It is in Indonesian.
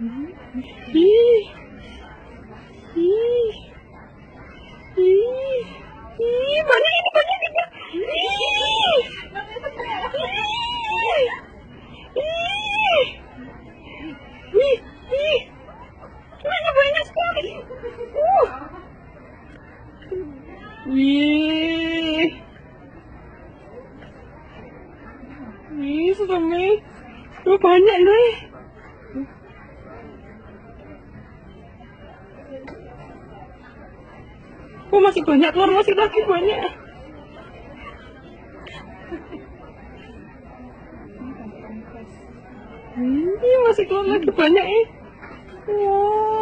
Ih. Ih. Ih. Ih, banyak ini, banyak ini. Ih. Ih. Ih. Ih. Banyak sekali. Wih. Wih, sesame. Banyak nih. Masih banyak, keluar masih lagi banyak. Ini masih keluar lagi banyak. Wow.